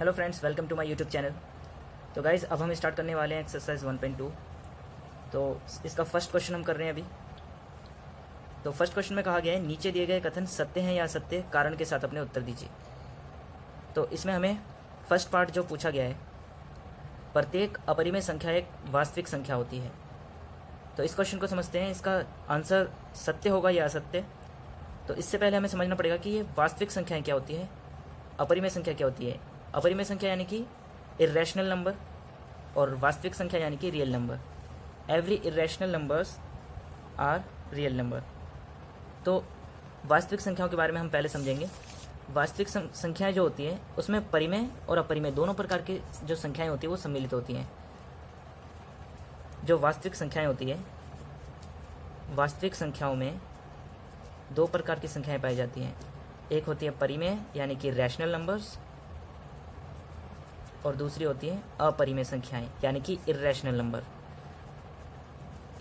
Hello friends, welcome to my YouTube channel. तो guys अब हम स्टार्ट करने वाले हैं एक्सरसाइज 1.2। तो इसका फर्स्ट क्वेश्चन हम कर रहे हैं अभी। तो फर्स्ट क्वेश्चन में कहा गया है नीचे दिए गए कथन सत्य हैं या असत्य, कारण के साथ अपने उत्तर दीजिए। तो इसमें हमें फर्स्ट पार्ट जो पूछा गया है, प्रत्येक अपरिमेय संख्या एक वास्तविक संख्या होती है। तो इस क्वेश्चन को समझते हैं, इसका आंसर सत्य होगा या असत्य। तो इससे पहले हमें समझना पड़ेगा कि ये वास्तविक संख्याएँ क्या होती है, अपरिमेय संख्या क्या होती है। अपरिमेय संख्या यानी कि इर्रेशनल नंबर और वास्तविक संख्या यानी कि real number. Every irrational numbers are real number. तो वास्तविक संख्याओं के बारे में हम पहले समझेंगे। वास्तविक संख्याएं जो होती हैं उसमें परिमेय और अपरिमेय दोनों प्रकार की जो संख्याएं होती हैं वो सम्मिलित होती हैं। जो वास्तविक संख्याएं होती है, वास्तविक संख्याओं में दो प्रकार की संख्याएं पाई जाती हैं। एक होती है परिमेय यानी कि रैशनल नंबर्स, और दूसरी होती है अपरिमेय संख्याएं यानी कि इर्रेशनल नंबर।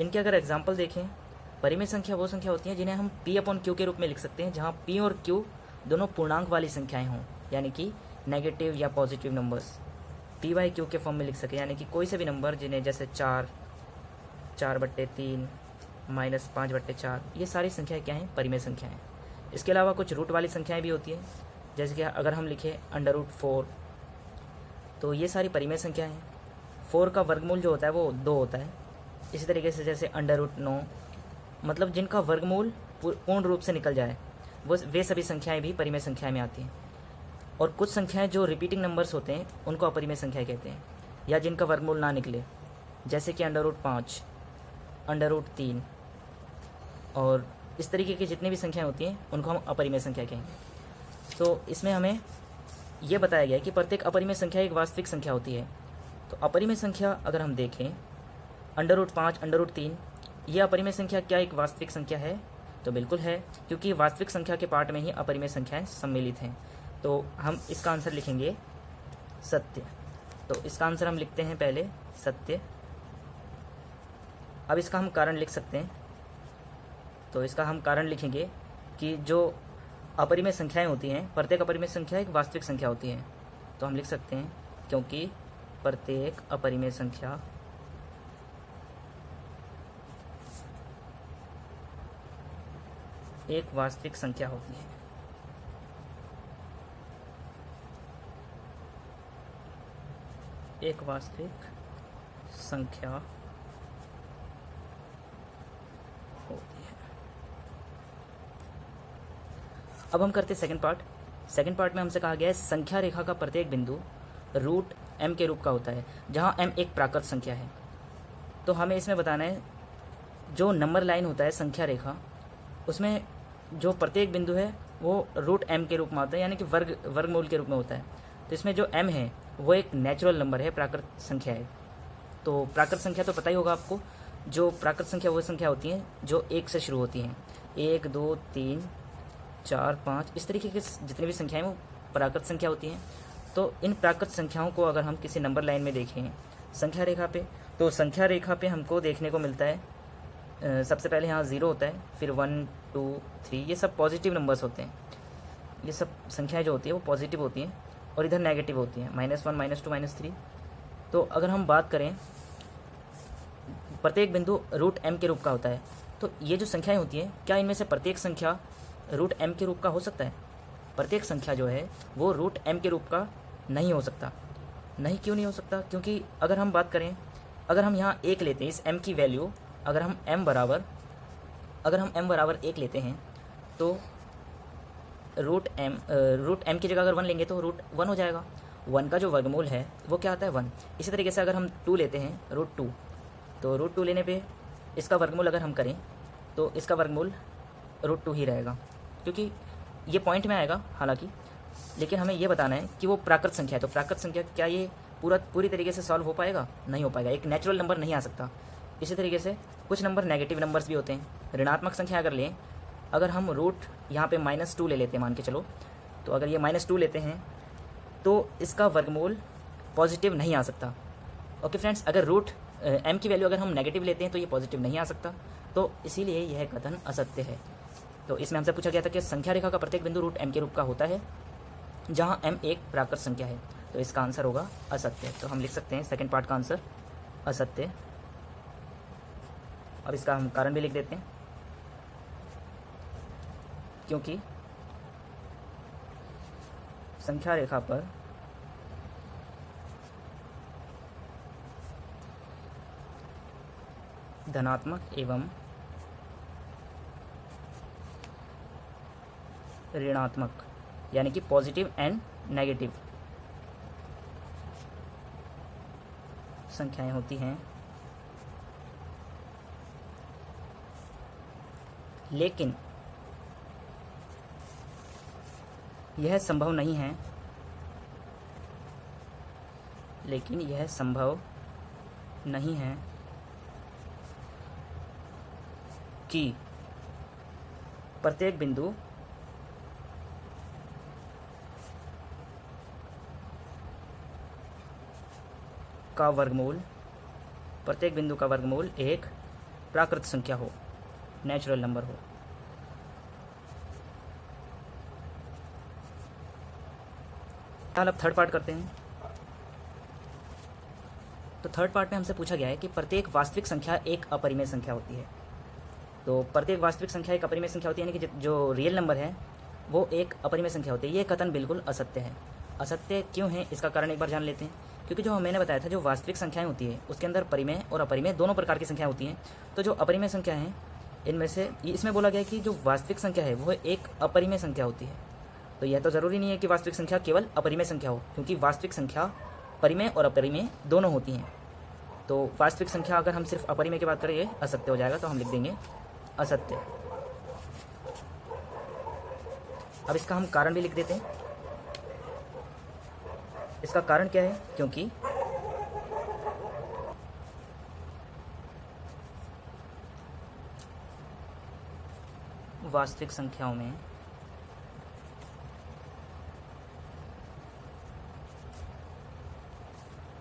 इनके अगर एग्जाम्पल देखें, परिमेय संख्या वो संख्या होती है जिन्हें हम P/Q के रूप में लिख सकते हैं, जहां P और Q दोनों पूर्णांक वाली संख्याएं हों, यानी कि नेगेटिव या पॉजिटिव नंबर्स P/Q के फॉर्म में लिख सकें, यानी कि कोई से भी नंबर जिन्हें जैसे 4, 4/3, -5/4, ये सारी संख्याएं क्या हैं, परिमेय संख्याएं। इसके अलावा कुछ रूट वाली संख्याएं भी होती हैं, जैसे कि अगर हम लिखें √4, तो ये सारी परिमेय संख्या हैं। 4 का वर्गमूल जो होता है वो 2 होता है। इसी तरीके से जैसे √9, मतलब जिनका वर्गमूल पूर्ण रूप से निकल जाए वे सभी संख्याएं भी परिमेय संख्याएं में आती हैं। और कुछ संख्याएं जो रिपीटिंग नंबर्स होते हैं उनको अपरिमेय संख्याएं कहते हैं, या जिनका वर्गमूल ना निकले, जैसे कि √5, √3 और इस तरीके की जितनी भी संख्याएं होती हैं उनको हम अपरिमेय संख्या कहेंगे। तो इसमें हमें यह बताया गया है कि प्रत्येक अपरिमेय संख्या एक वास्तविक संख्या होती है। तो अपरिमेय संख्या अगर हम देखें, √5, √3, ये अपरिमेय संख्या क्या एक वास्तविक संख्या है? तो बिल्कुल है, क्योंकि वास्तविक संख्या के पार्ट में ही अपरिमेय संख्याएं सम्मिलित हैं। तो हम इसका आंसर लिखेंगे सत्य। तो इसका आंसर हम लिखते हैं पहले सत्य। अब इसका हम कारण लिख सकते हैं। तो इसका हम कारण लिखेंगे कि जो अपरिमेय संख्याएं होती हैं, प्रत्येक अपरिमेय संख्या एक वास्तविक संख्या होती है। तो हम लिख सकते हैं क्योंकि प्रत्येक अपरिमेय संख्या एक वास्तविक संख्या होती है। एक वास्तविक संख्या होती है। अब हम करते हैं सेकंड पार्ट। सेकंड पार्ट में हमसे कहा गया है संख्या रेखा का प्रत्येक बिंदु √m के रूप का होता है, जहां m एक प्राकृत संख्या है। तो हमें इसमें बताना है जो नंबर लाइन होता है संख्या रेखा, उसमें जो प्रत्येक बिंदु है वो √m के रूप में होता है, यानी कि वर्गमूल के रूप में होता है। तो इसमें जो m है वो एक नेचुरल नंबर है, प्राकृत संख्या है। तो प्राकृत संख्या तो पता ही होगा आपको, जो प्राकृत संख्या वो संख्या होती हैं जो 1 से शुरू होती हैं। 1, 2, 3, 4, 5, इस तरीके की जितनी भी संख्याएं वो प्राकृत संख्या होती हैं। तो इन प्राकृत संख्याओं को अगर हम किसी नंबर लाइन में देखें संख्या रेखा पे, तो संख्या रेखा पे हमको देखने को मिलता है सबसे पहले यहाँ 0 होता है, फिर 1, 2, 3, ये सब पॉजिटिव नंबर्स होते हैं। ये सब संख्याएं जो होती है वो पॉजिटिव होती हैं, और इधर नेगेटिव होती हैं, -1, -2, -3। तो अगर हम बात करें, प्रत्येक बिंदु √m के रूप का होता है। तो ये जो संख्याएं होती हैं, क्या इनमें से प्रत्येक संख्या √m के रूप का हो सकता है? प्रत्येक संख्या जो है वो √m के रूप का नहीं हो सकता। नहीं, क्यों नहीं हो सकता? क्योंकि अगर हम बात करें, अगर हम यहाँ 1 लेते हैं, इस m की वैल्यू अगर हम m बराबर 1 लेते हैं, तो √m की जगह अगर 1 लेंगे तो √1 हो जाएगा। 1 का जो वर्गमूल है वो क्या आता है? 1। इसी तरीके से अगर हम 2 लेते हैं, √2, तो √2 लेने पे इसका वर्गमूल अगर हम करें तो इसका वर्गमूल √2 ही रहेगा, क्योंकि ये पॉइंट में आएगा हालांकि, लेकिन हमें ये बताना है कि वो प्राकृत संख्या है। तो प्राकृत संख्या क्या ये पूरी तरीके से सॉल्व हो पाएगा? नहीं हो पाएगा, एक नेचुरल नंबर नहीं आ सकता। इसी तरीके से कुछ नंबर नेगेटिव नंबर्स भी होते हैं। ऋणात्मक संख्या अगर लें, अगर हम रूट यहाँ पे -2 ले लेते हैं मान के चलो, तो अगर ये -2 लेते हैं तो इसका वर्गमूल पॉजिटिव नहीं आ सकता। ओके फ्रेंड्स, अगर m की वैल्यू अगर हम नेगेटिव लेते हैं तो ये पॉजिटिव नहीं आ सकता। तो इसीलिए यह कथन असत्य है। तो इसमें हमसे पूछा गया था कि संख्या रेखा का प्रत्येक बिंदु √m के रूप का होता है, जहां m एक प्राकृत संख्या है। तो इसका आंसर होगा असत्य। तो हम लिख सकते हैं सेकंड पार्ट का आंसर असत्य। अब इसका हम कारण भी लिख देते हैं, क्योंकि संख्या रेखा पर धनात्मक एवं ऋणात्मक यानी कि पॉजिटिव एंड नेगेटिव संख्याएं होती हैं, लेकिन यह संभव नहीं है, कि प्रत्येक बिंदु का वर्गमूल एक प्राकृत संख्या हो, नेचुरल नंबर हो। अब थर्ड पार्ट करते हैं। तो थर्ड पार्ट में हमसे पूछा गया है कि प्रत्येक वास्तविक संख्या एक अपरिमेय संख्या होती है। तो प्रत्येक वास्तविक संख्या एक अपरिमेय संख्या होती है, यानी कि जो रियल नंबर है वो एक अपरिमेय संख्या होती है। ये कथन बिल्कुल असत्य है। असत्य क्यों है, इसका कारण एक बार जान लेते हैं। क्योंकि जो मैंने बताया था, जो वास्तविक संख्याएं होती है उसके अंदर परिमेय और अपरिमेय दोनों प्रकार की संख्याएं होती हैं। तो जो अपरिमेय संख्या हैं इनमें से इसमें बोला गया कि जो वास्तविक संख्या है वो एक अपरिमेय संख्या होती है। तो यह तो ज़रूरी नहीं है कि वास्तविक संख्या केवल अपरिमेय संख्या हो, क्योंकि वास्तविक संख्या परिमेय और अपरिमेय दोनों होती हैं। तो वास्तविक संख्या अगर हम सिर्फ अपरिमेय की बात करें ये असत्य हो जाएगा, तो हम लिख देंगे असत्य। अब इसका हम कारण भी लिख देते हैं। इसका कारण क्या है, क्योंकि वास्तविक संख्याओं में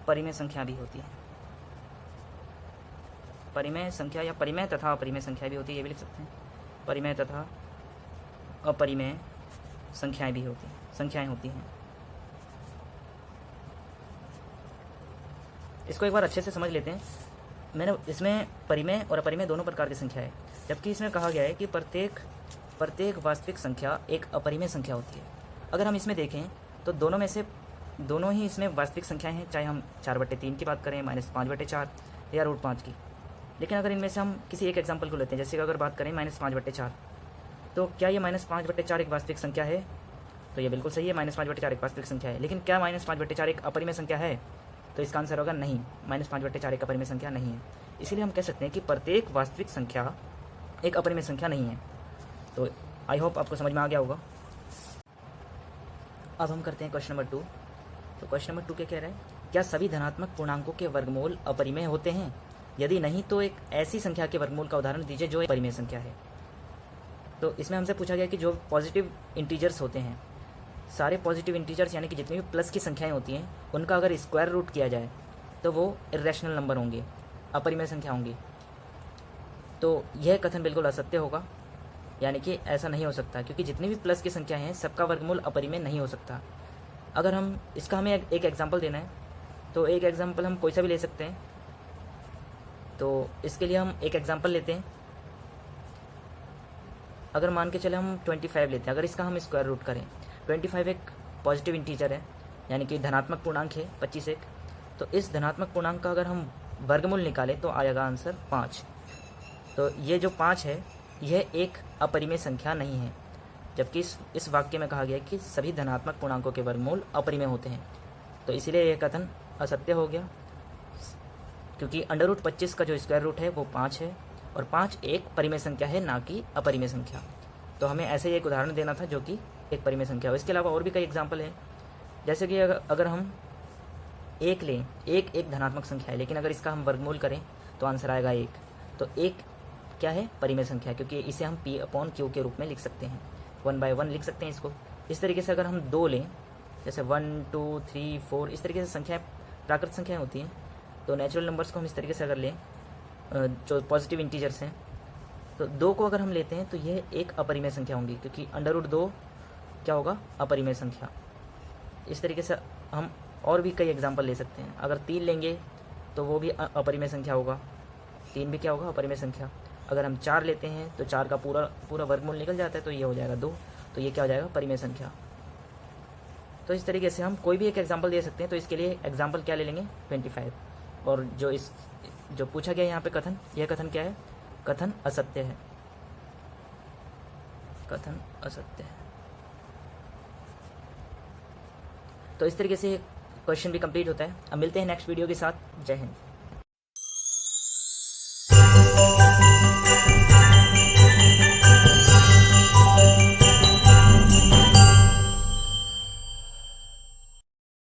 परिमेय संख्या भी होती है। परिमेय संख्या या परिमेय तथा अपरिमेय संख्या भी होती है, ये भी लिख सकते हैं। परिमेय तथा अपरिमेय संख्याएं होती हैं। इसको एक बार अच्छे से समझ लेते हैं। मैंने इसमें परिमेय और अपरिमेय दोनों प्रकार की संख्या है, जबकि इसमें कहा गया है कि प्रत्येक वास्तविक संख्या एक अपरिमेय संख्या होती है। अगर हम इसमें देखें तो दोनों ही इसमें वास्तविक संख्याएं हैं, चाहे हम 4/3 की बात करें, -5/4 या √5 की। लेकिन अगर इनमें से हम किसी एक एग्जाम्पल को लेते हैं, जैसे कि अगर बात करें -5/4, तो क्या ये -5/4 एक वास्तविक संख्या है? तो ये बिल्कुल सही है, -5/4 एक वास्तविक संख्या है। लेकिन क्या -5/4 एक अपरिमेय संख्या है? तो इसका आंसर होगा नहीं, -5/4 एक अपरिमेय संख्या नहीं है। इसीलिए हम कह सकते हैं कि प्रत्येक वास्तविक संख्या एक अपरिमेय संख्या नहीं है। तो आई होप आपको समझ में आ गया होगा। अब हम करते हैं क्वेश्चन नंबर 2। तो क्वेश्चन नंबर 2 क्या कह रहा है, क्या सभी धनात्मक पूर्णांकों के वर्गमूल अपरिमेय होते हैं? यदि नहीं तो एक ऐसी संख्या के वर्गमूल का उदाहरण दीजिए जो परिमेय संख्या है। तो इसमें हमसे पूछा गया कि जो पॉजिटिव इंटीजर्स होते हैं, सारे पॉजिटिव इंटीजर्स यानी कि जितनी भी प्लस की संख्याएं होती हैं, उनका अगर स्क्वायर रूट किया जाए तो वो इर्रेशनल नंबर होंगे, अपरिमेय संख्या होंगी। तो यह कथन बिल्कुल असत्य होगा, यानी कि ऐसा नहीं हो सकता, क्योंकि जितनी भी प्लस की संख्याएं हैं सबका वर्गमूल अपरिमेय नहीं हो सकता। अगर हम इसका हमें एक एग्जाम्पल देना है, तो एक एग्जाम्पल हम कोई सा भी ले सकते हैं। तो इसके लिए हम एक एग्जाम्पल लेते हैं। अगर मान के चले हम 25 लेते हैं, अगर इसका हम स्क्वायर रूट करें, 25 एक पॉजिटिव इंटीजर है, यानी कि धनात्मक पूर्णांक है 25 एक। तो इस धनात्मक पूर्णांक का अगर हम वर्गमूल निकालें तो आएगा आंसर 5। तो ये जो 5 है यह एक अपरिमेय संख्या नहीं है, जबकि इस वाक्य में कहा गया है कि सभी धनात्मक पूर्णांकों के वर्गमूल अपरिमेय होते हैं। तो इसीलिए यह कथन असत्य हो गया, क्योंकि √25 का जो स्क्वायर रूट है वो 5 है, और 5 एक परिमेय संख्या है, ना कि अपरिमेय संख्या। तो हमें ऐसे ही एक उदाहरण देना था जो कि एक परिमेय संख्या हो। इसके अलावा और भी कई एग्जाम्पल हैं, जैसे कि अगर हम 1 लें, एक धनात्मक संख्या है, लेकिन अगर इसका हम वर्गमूल करें तो आंसर आएगा 1। तो 1 क्या है? परिमेय संख्या, क्योंकि इसे हम P/Q के रूप में लिख सकते हैं, 1/1 लिख सकते हैं इसको। इस तरीके से अगर हम 2 लें, जैसे 1 2 3 4, इस तरीके से संख्याएँ प्राकृत संख्याएँ होती हैं। तो नेचुरल नंबर्स को हम इस तरीके से अगर लें, जो पॉजिटिव इंटीजर्स हैं, तो 2 को अगर हम लेते हैं तो यह एक अपरिमेय संख्या होंगी, क्योंकि √2 क्या होगा? अपरिमेय संख्या। इस तरीके से हम और भी कई एग्जाम्पल ले सकते हैं। अगर 3 लेंगे तो वो भी अपरिमेय संख्या होगा, 3 भी क्या होगा, अपरिमेय संख्या। अगर हम 4 लेते हैं तो 4 का पूरा पूरा वर्गमूल निकल जाता है, तो ये हो जाएगा 2, तो ये क्या हो जाएगा, परिमेय संख्या। तो इस तरीके से हम कोई भी एक एग्जाम्पल दे सकते हैं। तो इसके लिए एग्जाम्पल क्या ले लेंगे, 25। और जो पूछा गया यहाँ पे कथन, यह कथन क्या है, कथन असत्य है, कथन असत्य है। तो इस तरीके से क्वेश्चन भी कंप्लीट होता है। अब मिलते हैं नेक्स्ट वीडियो के साथ। जय हिंद।